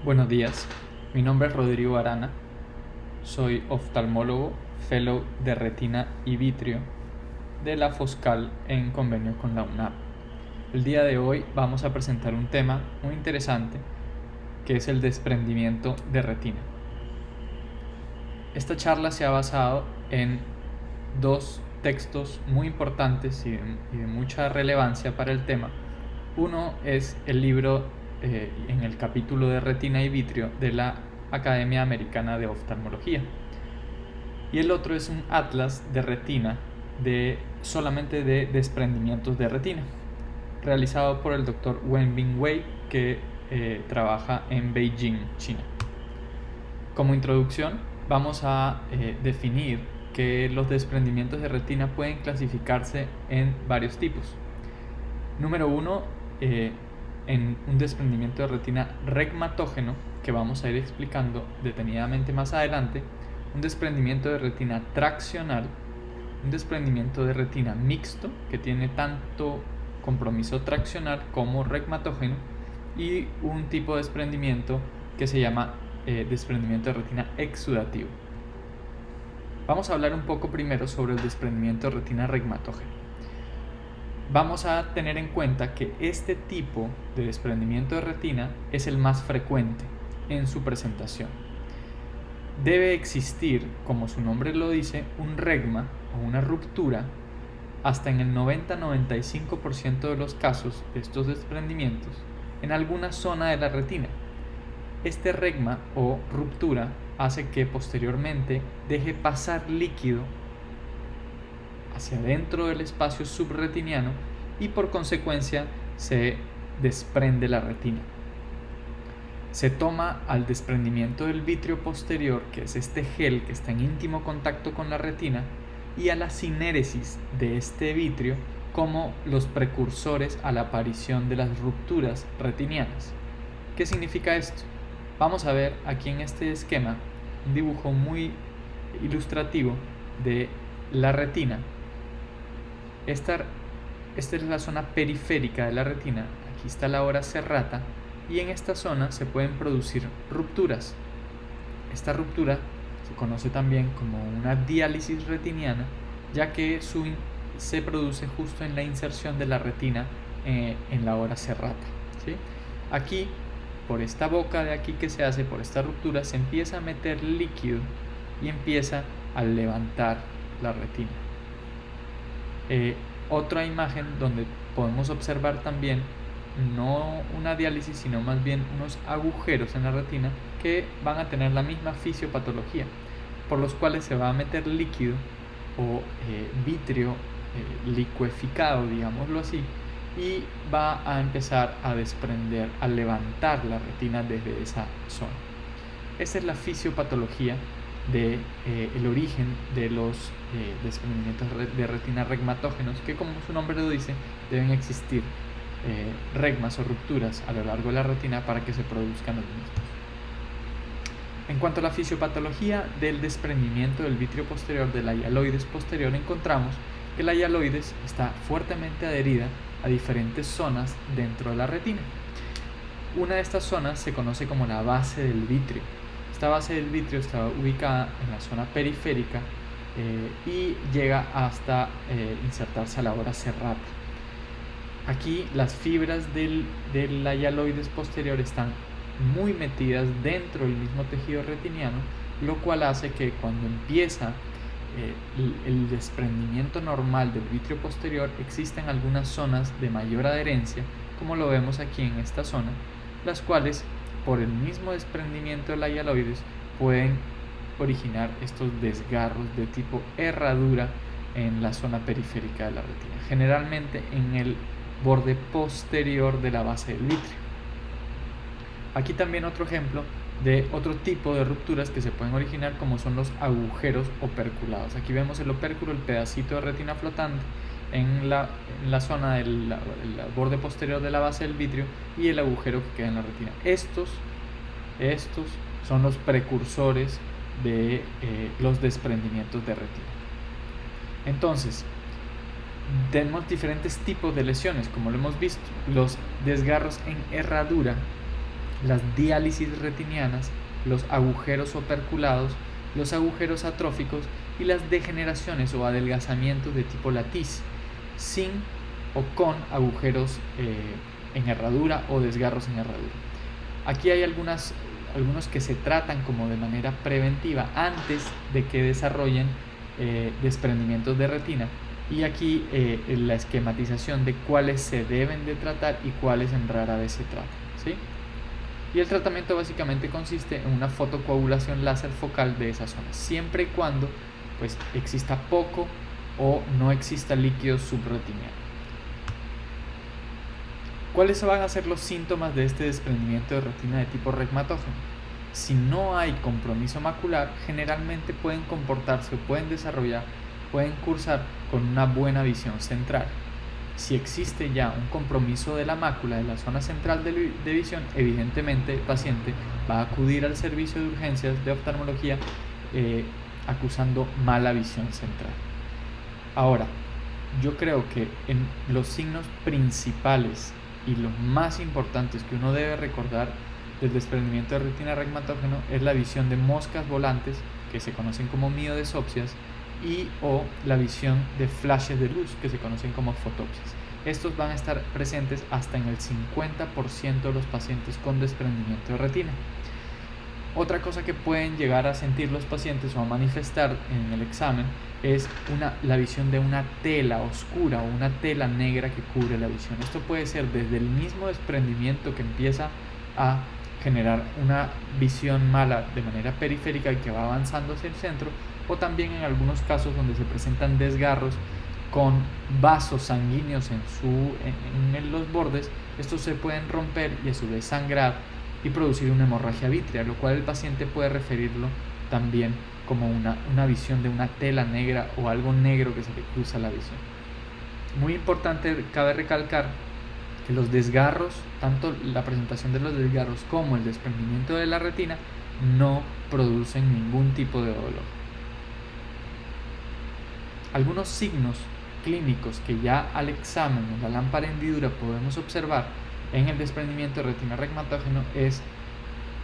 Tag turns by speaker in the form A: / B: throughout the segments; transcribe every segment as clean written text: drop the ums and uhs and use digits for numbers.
A: Buenos días, mi nombre es Rodrigo Arana, soy oftalmólogo, fellow de retina y vitrio de la Foscal en convenio con la UNAM. El día de hoy vamos a presentar un tema muy interesante que es el desprendimiento de retina. Esta charla se ha basado en dos textos muy importantes y de mucha relevancia para el tema. Uno es el libro en el capítulo de retina y vitrio de la Academia Americana de Oftalmología, y el otro es un atlas de retina solamente de desprendimientos de retina, realizado por el Dr. Wenbin Wei, que trabaja en Beijing, China. Como introducción, vamos a definir que los desprendimientos de retina pueden clasificarse en varios tipos. Número 1, en un desprendimiento de retina regmatógeno, que vamos a ir explicando detenidamente más adelante, un desprendimiento de retina traccional, un desprendimiento de retina mixto, que tiene tanto compromiso traccional como regmatógeno, y un tipo de desprendimiento que se llama desprendimiento de retina exudativo. Vamos a hablar un poco primero sobre el desprendimiento de retina regmatógeno. Vamos a tener en cuenta que este tipo de desprendimiento de retina es el más frecuente en su presentación. Debe existir, como su nombre lo dice, un regma o una ruptura hasta en el 90-95% de los casos de estos desprendimientos en alguna zona de la retina. Este regma o ruptura hace que posteriormente deje pasar líquido hacia dentro del espacio subretiniano y por consecuencia se desprende la retina. Se toma al desprendimiento del vitrio posterior, que es este gel que está en íntimo contacto con la retina, y a la cinéresis de este vitrio como los precursores a la aparición de las rupturas retinianas. ¿Qué significa esto? Vamos a ver aquí en este esquema un dibujo muy ilustrativo de la retina. Esta es la zona periférica de la retina, aquí está la ora serrata, y en esta zona se pueden producir rupturas. Esta ruptura se conoce también como una diálisis retiniana, ya que se produce justo en la inserción de la retina en la ora serrata, ¿sí? Aquí, por esta boca de aquí que se hace, por esta ruptura, se empieza a meter líquido y empieza a levantar la retina. Otra imagen donde podemos observar también no una diálisis, sino más bien unos agujeros en la retina que van a tener la misma fisiopatología, por los cuales se va a meter líquido o vitrio licueficado, digámoslo así, y va a empezar a desprender, a levantar la retina desde esa zona. Esta es la fisiopatología del origen de los desprendimientos de retina regmatógenos, que como su nombre lo dice, deben existir regmas o rupturas a lo largo de la retina para que se produzcan los mismos. En cuanto a la fisiopatología del desprendimiento del vitrio posterior de la hialoides posterior, encontramos que la hialoides está fuertemente adherida a diferentes zonas dentro de la retina. Una de estas zonas se conoce como la base del vitrio. Esta base del vitrio está ubicada en la zona periférica y llega hasta insertarse a la ora serrata. Aquí las fibras de la hialoides posterior están muy metidas dentro del mismo tejido retiniano, lo cual hace que cuando empieza el desprendimiento normal del vitrio posterior existen algunas zonas de mayor adherencia, como lo vemos aquí en esta zona, las cuales por el mismo desprendimiento de la hialoides pueden originar estos desgarros de tipo herradura en la zona periférica de la retina, generalmente en el borde posterior de la base del vitrio. Aquí también otro ejemplo de otro tipo de rupturas que se pueden originar, como son los agujeros operculados. Aquí vemos el opérculo, el pedacito de retina flotante en la zona del borde posterior de la base del vitrio, y el agujero que queda en la retina. Estos son los precursores de los desprendimientos de retina. Entonces, tenemos diferentes tipos de lesiones, como lo hemos visto. Los desgarros en herradura las diálisis retinianas, los agujeros operculados, los agujeros atróficos y las degeneraciones o adelgazamientos de tipo latiz, sin o con agujeros en herradura o desgarros en herradura. Aquí hay algunos que se tratan como de manera preventiva antes de que desarrollen desprendimientos de retina, y aquí la esquematización de cuáles se deben de tratar y cuáles en rara vez se tratan, ¿sí? Y el tratamiento básicamente consiste en una fotocoagulación láser focal de esa zona, siempre y cuando pues exista poco o no exista líquido subretiniano. ¿Cuáles van a ser los síntomas de este desprendimiento de retina de tipo regmatógeno? Si no hay compromiso macular, generalmente pueden comportarse o pueden cursar con una buena visión central. Si existe ya un compromiso de la mácula de la zona central de visión, evidentemente el paciente va a acudir al servicio de urgencias de oftalmología acusando mala visión central. Ahora, yo creo que en los signos principales y los más importantes que uno debe recordar del desprendimiento de retina regmatógeno es la visión de moscas volantes, que se conocen como miodesopsias, y o la visión de flashes de luz, que se conocen como fotopsias. Estos van a estar presentes hasta en el 50% de los pacientes con desprendimiento de retina. Otra cosa que pueden llegar a sentir los pacientes o a manifestar en el examen es la visión de una tela oscura o una tela negra que cubre la visión. Esto puede ser desde el mismo desprendimiento que empieza a generar una visión mala de manera periférica y que va avanzando hacia el centro, o también en algunos casos donde se presentan desgarros con vasos sanguíneos en los bordes. Estos se pueden romper y a su vez sangrar y producir una hemorragia vítrea, lo cual el paciente puede referirlo también como una visión de una tela negra o algo negro que se le cruza la visión. Muy importante, cabe recalcar que los desgarros, tanto la presentación de los desgarros como el desprendimiento de la retina, no producen ningún tipo de dolor. Algunos signos clínicos que ya al examen en la lámpara hendidura podemos observar en el desprendimiento de retina regmatógeno es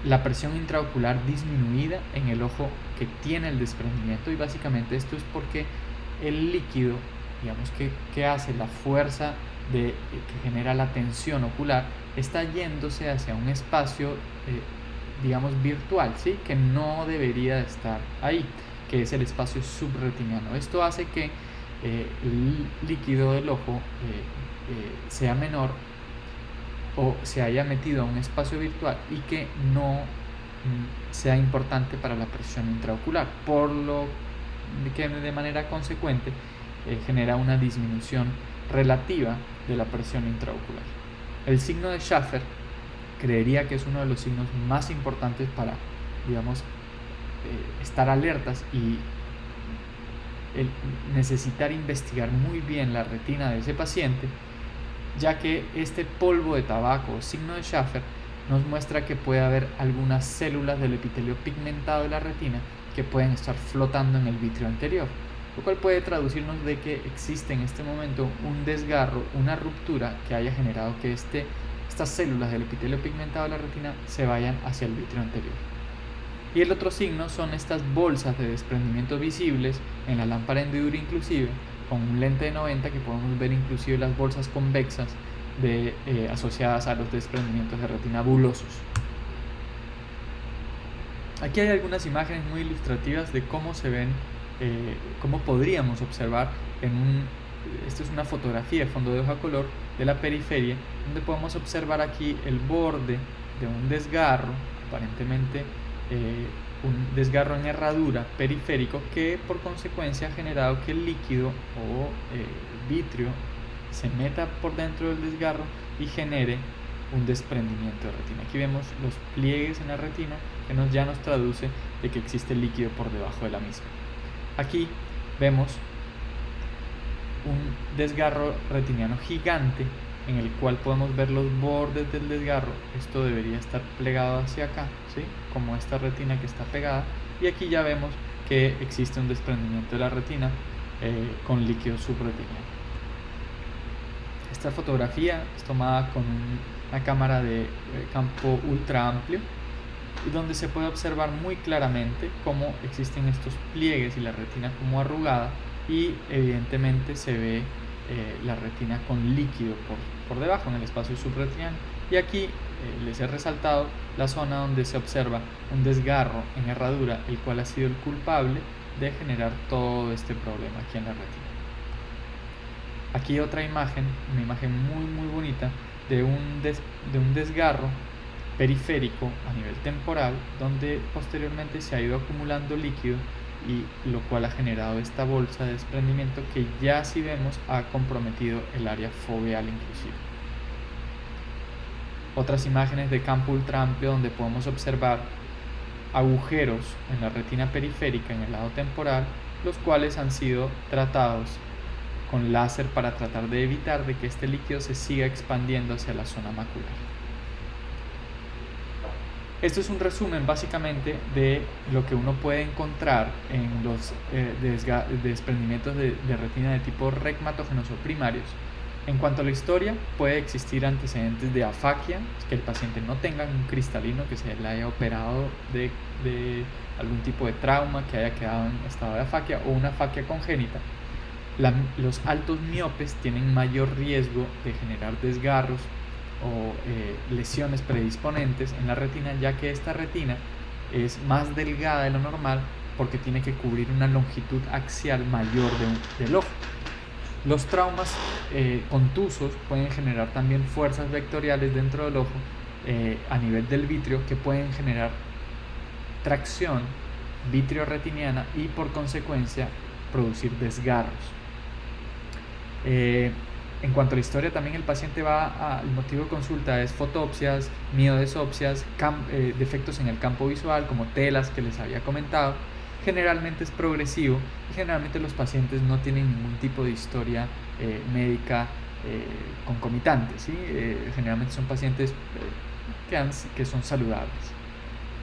A: la presión intraocular disminuida en el ojo que tiene el desprendimiento, y básicamente esto es porque el líquido, digamos que hace la fuerza que genera la tensión ocular, está yéndose hacia un espacio digamos virtual, ¿sí? Que no debería estar ahí, que es el espacio subretiniano. Esto hace que el líquido del ojo sea menor o se haya metido a un espacio virtual y que no sea importante para la presión intraocular, por lo que de manera consecuente genera una disminución relativa de la presión intraocular. El signo de Schaffer creería que es uno de los signos más importantes para, digamos, estar alertas y necesitar investigar muy bien la retina de ese paciente, ya que este polvo de tabaco o signo de Schaffer nos muestra que puede haber algunas células del epitelio pigmentado de la retina que pueden estar flotando en el vítreo anterior, lo cual puede traducirnos de que existe en este momento un desgarro, una ruptura que haya generado que estas células del epitelio pigmentado de la retina se vayan hacia el vítreo anterior. Y el otro signo son estas bolsas de desprendimiento visibles en la lámpara hendidura, inclusive con un lente de 90, que podemos ver inclusive las bolsas convexas asociadas a los desprendimientos de retina bulosos. Aquí hay algunas imágenes muy ilustrativas de cómo se ven, cómo podríamos observar esto es una fotografía de fondo de hoja color de la periferia, donde podemos observar aquí el borde de un desgarro, aparentemente un desgarro en herradura periférico, que por consecuencia ha generado que el líquido o vitrio se meta por dentro del desgarro y genere un desprendimiento de retina. Aquí vemos los pliegues en la retina que ya nos traduce de que existe líquido por debajo de la misma. Aquí vemos un desgarro retiniano gigante en el cual podemos ver los bordes del desgarro. Esto debería estar plegado hacia acá, ¿sí? Como esta retina que está pegada, y aquí ya vemos que existe un desprendimiento de la retina con líquido subretiniano. Esta fotografía es tomada con un una cámara de campo ultra amplio, y donde se puede observar muy claramente cómo existen estos pliegues y la retina como arrugada, y evidentemente se ve la retina con líquido por debajo en el espacio subretiniano. Y aquí les he resaltado la zona donde se observa un desgarro en herradura, el cual ha sido el culpable de generar todo este problema aquí en la retina. Aquí otra imagen, una imagen muy bonita de un desgarro periférico a nivel temporal, donde posteriormente se ha ido acumulando líquido, y lo cual ha generado esta bolsa de desprendimiento que ya, si vemos, ha comprometido el área foveal inclusive. Otras imágenes de campo ultra amplio donde podemos observar agujeros en la retina periférica en el lado temporal, los cuales han sido tratados con láser para tratar de evitar de que este líquido se siga expandiendo hacia la zona macular. Esto es un resumen básicamente de lo que uno puede encontrar en los desprendimientos de retina de tipo regmatógenos o primarios. En cuanto a la historia, puede existir antecedentes de afaquia, que el paciente no tenga un cristalino, que se le haya operado de algún tipo de trauma, que haya quedado en estado de afaquia, o una afaquia congénita. Los altos miopes tienen mayor riesgo de generar desgarros o lesiones predisponentes en la retina, ya que esta retina es más delgada de lo normal porque tiene que cubrir una longitud axial mayor del ojo. Los traumas contusos pueden generar también fuerzas vectoriales dentro del ojo a nivel del vitrio, que pueden generar tracción vitreoretiniana y por consecuencia producir desgarros. En cuanto a la historia, también el paciente el motivo de consulta es fotopsias, miodesopsias, defectos en el campo visual como telas que les había comentado. Generalmente es progresivo y generalmente los pacientes no tienen ningún tipo de historia médica concomitante, ¿sí? Generalmente son pacientes que son saludables.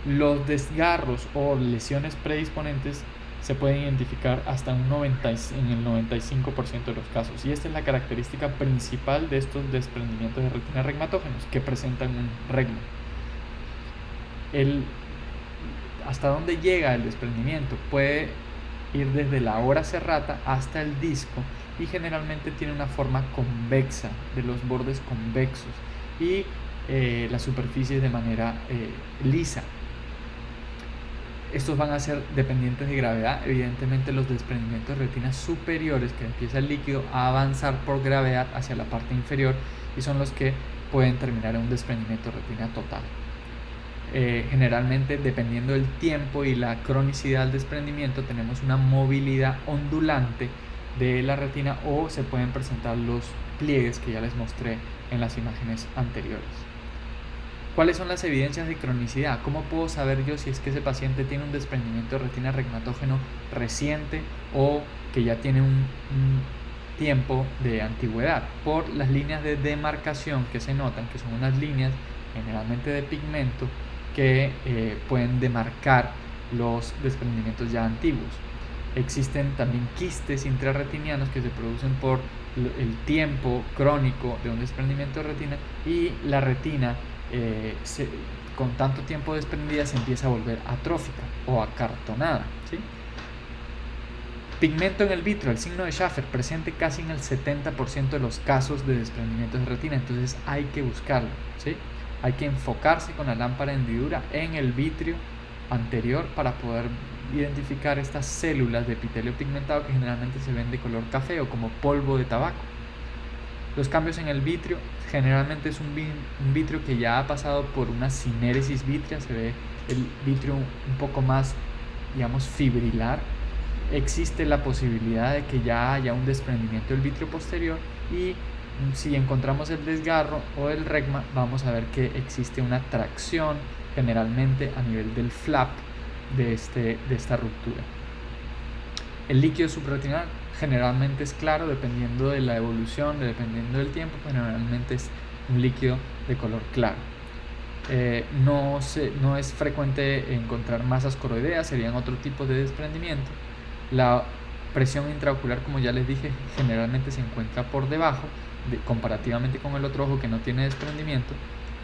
A: Los desgarros o lesiones predisponentes se pueden identificar hasta en el 95% de los casos, y esta es la característica principal de estos desprendimientos de retina regmatógenos, que presentan un regma. Hasta dónde llega el desprendimiento puede ir desde la ora serrata hasta el disco, y generalmente tiene una forma convexa, de los bordes convexos, y las superficies de manera lisa. Estos van a ser dependientes de gravedad. Evidentemente los desprendimientos de retinas superiores, que empieza el líquido a avanzar por gravedad hacia la parte inferior, y son los que pueden terminar en un desprendimiento de retina total. Generalmente, dependiendo del tiempo y la cronicidad del desprendimiento, tenemos una movilidad ondulante de la retina, o se pueden presentar los pliegues que ya les mostré en las imágenes anteriores. ¿Cuáles son las evidencias de cronicidad? ¿Cómo puedo saber yo si es que ese paciente tiene un desprendimiento de retina regmatógeno reciente o que ya tiene un tiempo de antigüedad? Por las líneas de demarcación que se notan, que son unas líneas generalmente de pigmento que pueden demarcar los desprendimientos ya antiguos. Existen también quistes intrarretinianos que se producen por el tiempo crónico de un desprendimiento de retina, y la retina con tanto tiempo desprendida se empieza a volver atrófica o acartonada, ¿sí? Pigmento en el vitrio, el signo de Schaffer, presente casi en el 70% de los casos de desprendimientos de retina, entonces hay que buscarlo, ¿sí? Hay que enfocarse con la lámpara de hendidura en el vitrio anterior para poder identificar estas células de epitelio pigmentado que generalmente se ven de color café o como polvo de tabaco. Los cambios en el vitrio, generalmente es un vitrio que ya ha pasado por una cinéresis vítrea, se ve el vitrio un poco más, digamos, fibrilar. Existe la posibilidad de que ya haya un desprendimiento del vitrio posterior, y si encontramos el desgarro o el regma, vamos a ver que existe una tracción generalmente a nivel del flap de esta ruptura. El líquido subretinal generalmente es claro, dependiendo de la evolución, dependiendo del tiempo, generalmente es un líquido de color claro. No es frecuente encontrar masas coroideas, serían otro tipo de desprendimiento. La presión intraocular, como ya les dije, generalmente se encuentra por debajo, comparativamente con el otro ojo que no tiene desprendimiento.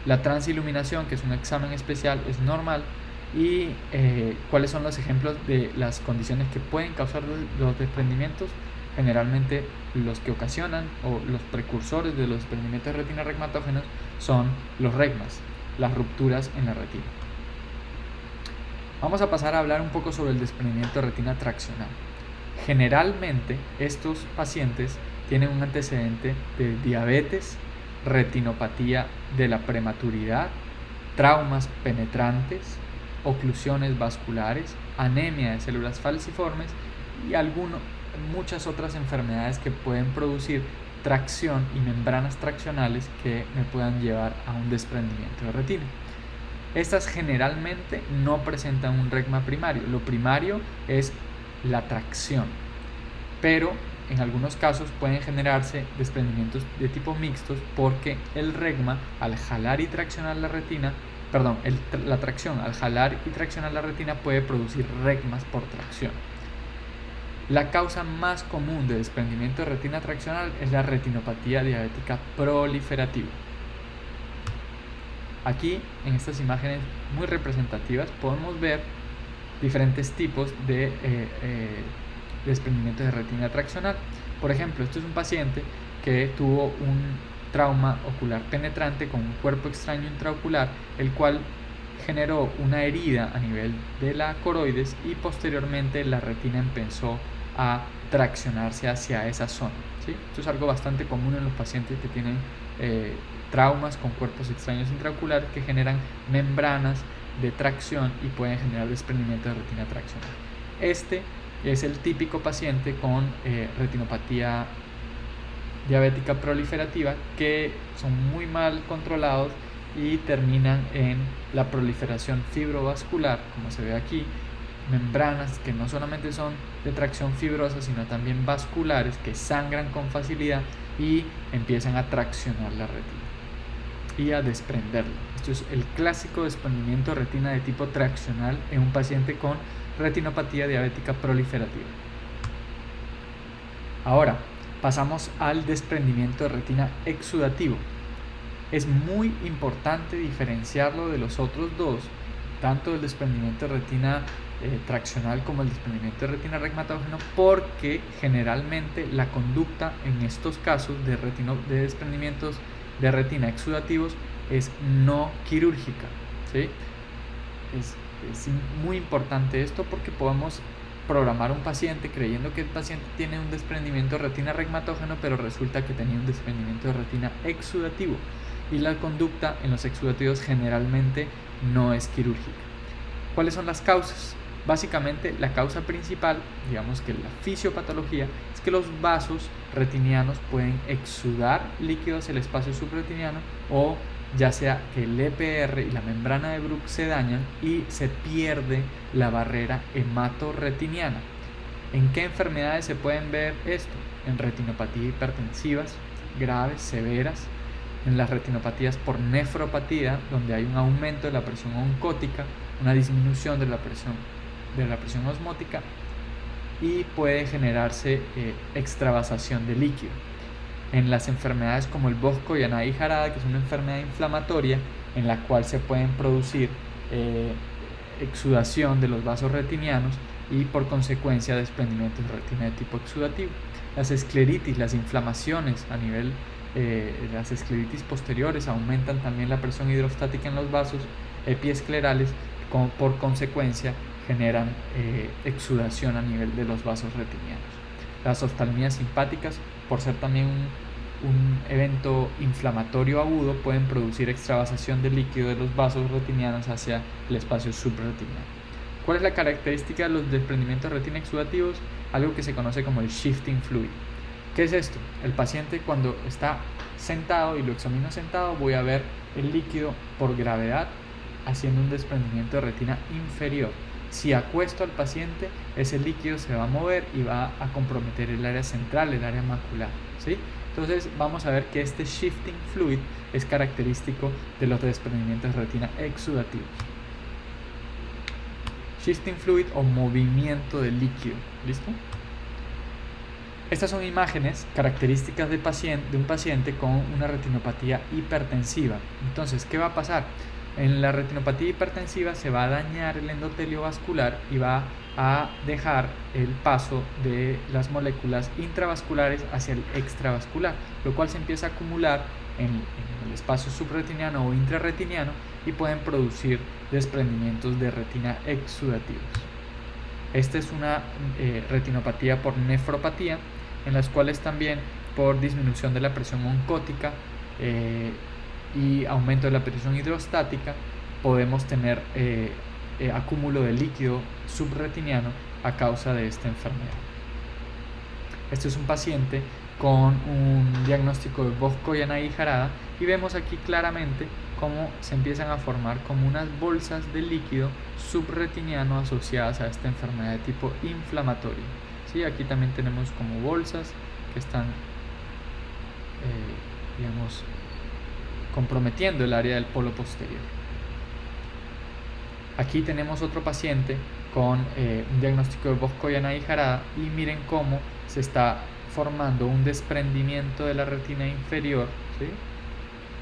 A: La transiluminación, que es un examen especial, es normal. Y cuáles son los ejemplos de las condiciones que pueden causar los desprendimientos. Generalmente los que ocasionan o los precursores de los desprendimientos de retina regmatógenos son los regmas, las rupturas en la retina. Vamos a pasar a hablar un poco sobre el desprendimiento de retina traccional. Generalmente estos pacientes tienen un antecedente de diabetes, retinopatía de la prematuridad, traumas penetrantes, oclusiones vasculares, anemia de células falciformes y muchas otras enfermedades que pueden producir tracción y membranas traccionales que me puedan llevar a un desprendimiento de retina. Estas generalmente no presentan un regma primario. Lo primario es la tracción, pero en algunos casos pueden generarse desprendimientos de tipo mixtos porque el regma, al jalar y traccionar la retina, la tracción al jalar y traccionar la retina puede producir regmas por tracción. La causa más común de desprendimiento de retina traccional es la retinopatía diabética proliferativa. Aquí, en estas imágenes muy representativas, podemos ver diferentes tipos de desprendimiento de retina traccional. Por ejemplo, esto es un paciente que tuvo un trauma ocular penetrante con un cuerpo extraño intraocular, el cual generó una herida a nivel de la coroides y posteriormente la retina empezó a traccionarse hacia esa zona, ¿sí? Esto es algo bastante común en los pacientes que tienen traumas con cuerpos extraños intraoculares que generan membranas de tracción y pueden generar desprendimiento de retina traccional. Este es el típico paciente con retinopatía diabética proliferativa que son muy mal controlados y terminan en la proliferación fibrovascular, como se ve aquí, membranas que no solamente son de tracción fibrosa sino también vasculares que sangran con facilidad y empiezan a traccionar la retina y a desprenderla. Esto es el clásico desprendimiento de retina de tipo traccional en un paciente con retinopatía diabética proliferativa. Ahora pasamos al desprendimiento de retina exudativo. Es muy importante diferenciarlo de los otros dos, tanto el desprendimiento de retina traccional como el desprendimiento de retina regmatógeno, porque generalmente la conducta en estos casos de desprendimientos de retina exudativos es no quirúrgica, ¿sí? Es muy importante esto porque podemos programar un paciente creyendo que el paciente tiene un desprendimiento de retina regmatógeno, pero resulta que tenía un desprendimiento de retina exudativo y la conducta en los exudativos generalmente no es quirúrgica. ¿Cuáles son las causas? Básicamente la causa principal, digamos que la fisiopatología, es que los vasos retinianos pueden exudar líquidos hacia el espacio subretiniano o ya sea que el EPR y la membrana de Bruch se dañan y se pierde la barrera hematorretiniana. ¿En qué enfermedades se pueden ver esto? En retinopatías hipertensivas graves, severas, en las retinopatías por nefropatía, donde hay un aumento de la presión oncótica, una disminución de la presión osmótica y puede generarse extravasación de líquido. En las enfermedades como el Bosco-Yanagi-Harada, que es una enfermedad inflamatoria en la cual se pueden producir exudación de los vasos retinianos y por consecuencia desprendimientos de retina de tipo exudativo. Las escleritis, las inflamaciones a nivel las escleritis posteriores aumentan también la presión hidrostática en los vasos epiesclerales, por consecuencia generan exudación a nivel de los vasos retinianos. Las oftalmías simpáticas, por ser también un evento inflamatorio agudo, pueden producir extravasación de líquido de los vasos retinianos hacia el espacio subretiniano. ¿Cuál es la característica de los desprendimientos de retina exudativos? Algo que se conoce como el shifting fluid. ¿Qué es esto? El paciente cuando está sentado y lo examino sentado, voy a ver el líquido por gravedad haciendo un desprendimiento de retina inferior. Si acuesto al paciente, ese líquido se va a mover y va a comprometer el área central, el área macular, ¿sí? Entonces vamos a ver que este shifting fluid es característico de los desprendimientos de retina exudativos. Shifting fluid o movimiento de líquido, ¿listo? Estas son imágenes características de un paciente con una retinopatía hipertensiva. Entonces, ¿qué va a pasar? En la retinopatía hipertensiva se va a dañar el endotelio vascular y va a dejar el paso de las moléculas intravasculares hacia el extravascular, lo cual se empieza a acumular en el espacio subretiniano o intrarretiniano y pueden producir desprendimientos de retina exudativos. Esta es una retinopatía por nefropatía, en las cuales también por disminución de la presión oncótica y aumento de la presión hidrostática podemos tener acúmulo de líquido subretiniano a causa de esta enfermedad. Este es un paciente con un diagnóstico de Vogt-Koyanagi-Harada y vemos aquí claramente cómo se empiezan a formar como unas bolsas de líquido subretiniano asociadas a esta enfermedad de tipo inflamatorio. ¿Sí? Aquí también tenemos como bolsas que están comprometiendo el área del polo posterior. Aquí tenemos otro paciente con un diagnóstico de Vogt-Koyanagi-Harada y miren cómo se está formando un desprendimiento de la retina inferior, ¿sí?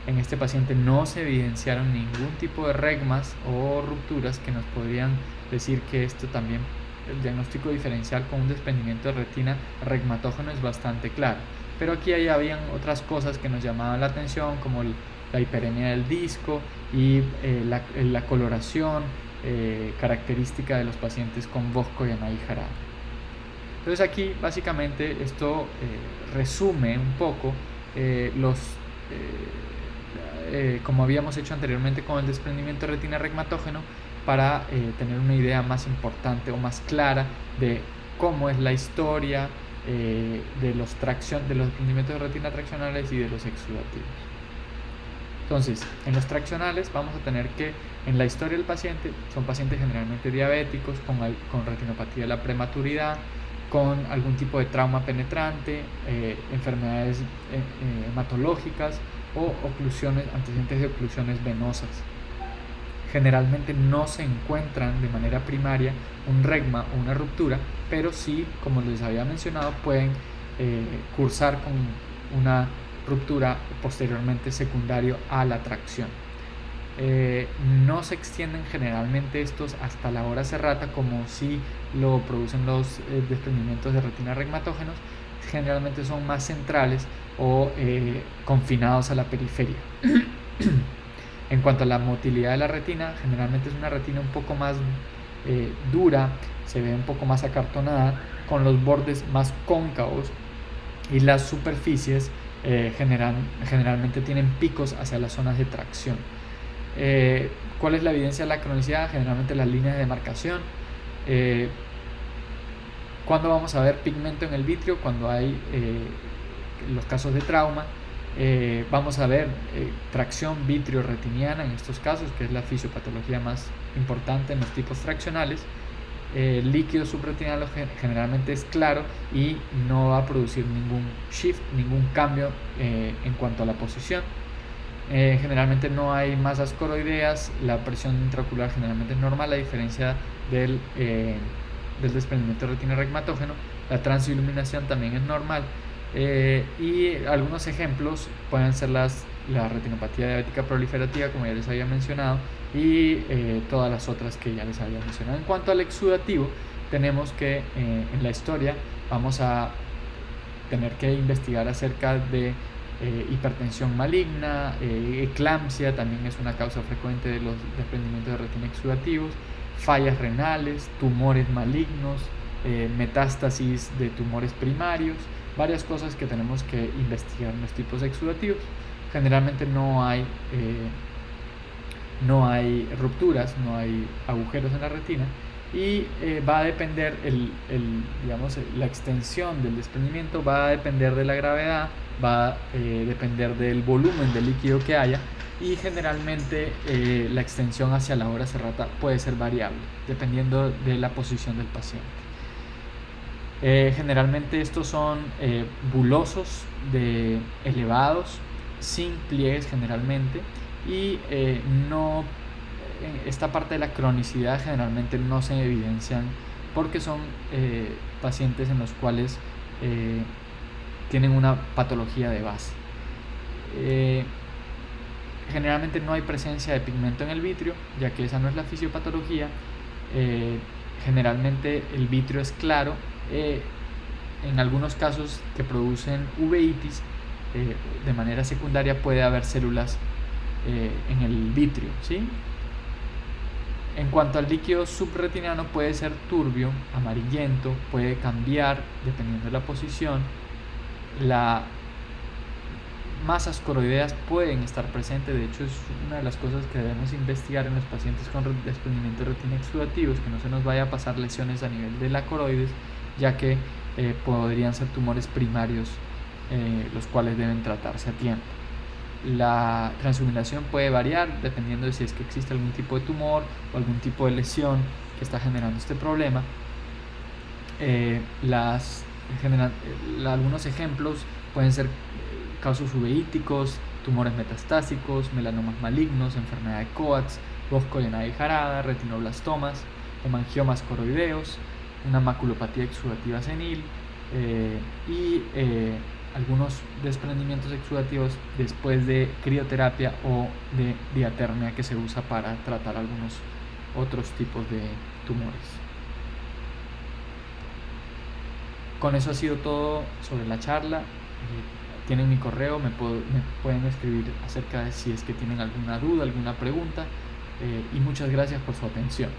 A: En este paciente no se evidenciaron ningún tipo de regmas o rupturas que nos podrían decir que esto también, el diagnóstico diferencial con un desprendimiento de retina regmatógeno es bastante claro. Pero aquí habían otras cosas que nos llamaban la atención, como la hiperemia del disco y la coloración característica de los pacientes con Vogt-Koyanagi-Harada. Entonces aquí básicamente esto resume un poco como habíamos hecho anteriormente con el desprendimiento de retina regmatógeno, para tener una idea más importante o más clara de cómo es la historia de los desprendimientos de retina traccionales y de los exudativos. Entonces, en los traccionales vamos a tener que en la historia del paciente son pacientes generalmente diabéticos con retinopatía de la prematuridad, con algún tipo de trauma penetrante, enfermedades hematológicas o antecedentes de oclusiones venosas. Generalmente no se encuentran de manera primaria un regma o una ruptura, pero sí, como les había mencionado, pueden cursar con una ruptura posteriormente secundario a la tracción. No se extienden generalmente estos hasta la hora serrata como si lo producen los desprendimientos de retina regmatógenos. Generalmente son más centrales o confinados a la periferia. En cuanto a la motilidad de la retina, generalmente es una retina un poco más dura, se ve un poco más acartonada, con los bordes más cóncavos y las superficies generalmente tienen picos hacia las zonas de tracción. ¿Cuál es la evidencia de la cronicidad? Generalmente las líneas de demarcación. ¿Cuándo vamos a ver pigmento en el vitrio? Cuando hay los casos de trauma. Vamos a ver tracción vitrio-retiniana en estos casos, que es la fisiopatología más importante en los tipos traccionales. El líquido subretiniano generalmente es claro y no va a producir ningún shift, ningún cambio en cuanto a la posición. Generalmente no hay masas coroideas, la presión intraocular generalmente es normal, a diferencia del desprendimiento de retina regmatógeno. La transiluminación también es normal. Y algunos ejemplos pueden ser la retinopatía diabética proliferativa, como ya les había mencionado, y todas las otras que ya les había mencionado. En cuanto al exudativo, tenemos que en la historia vamos a tener que investigar acerca de hipertensión maligna, eclampsia también es una causa frecuente de los desprendimientos de retina exudativos, fallas renales, tumores malignos, metástasis de tumores primarios, varias cosas que tenemos que investigar en los tipos exudativos. Generalmente no hay rupturas, no hay agujeros en la retina, y va a depender la extensión del desprendimiento va a depender de la gravedad, va a depender del volumen de líquido que haya, y generalmente la extensión hacia la hora serrata puede ser variable dependiendo de la posición del paciente. Generalmente estos son bulosos elevados, sin pliegues generalmente, y esta parte de la cronicidad generalmente no se evidencian porque son pacientes en los cuales tienen una patología de base. Generalmente no hay presencia de pigmento en el vitrio, ya que esa no es la fisiopatología. Generalmente el vitrio es claro. En algunos casos que producen uveitis, de manera secundaria puede haber células en el vitrio, ¿sí? En cuanto al líquido subretiniano, puede ser turbio, amarillento, puede cambiar dependiendo de la posición. Las masas coroideas pueden estar presentes, de hecho es una de las cosas que debemos investigar en los pacientes con desprendimiento de retina exudativos, que no se nos vaya a pasar lesiones a nivel de la coroides, ya que podrían ser tumores primarios, los cuales deben tratarse a tiempo. La transluminación puede variar dependiendo de si es que existe algún tipo de tumor o algún tipo de lesión que está generando este problema. Algunos ejemplos pueden ser casos uveíticos, tumores metastásicos, melanomas malignos, enfermedad de Coats, Bosco de Naegg-Harada, retinoblastomas, hemangiomas coroideos, una maculopatía exudativa senil y algunos desprendimientos exudativos después de crioterapia o de diatermia que se usa para tratar algunos otros tipos de tumores. Con eso ha sido todo sobre la charla. Tienen mi correo, me pueden escribir acerca de si es que tienen alguna duda, alguna pregunta, y muchas gracias por su atención.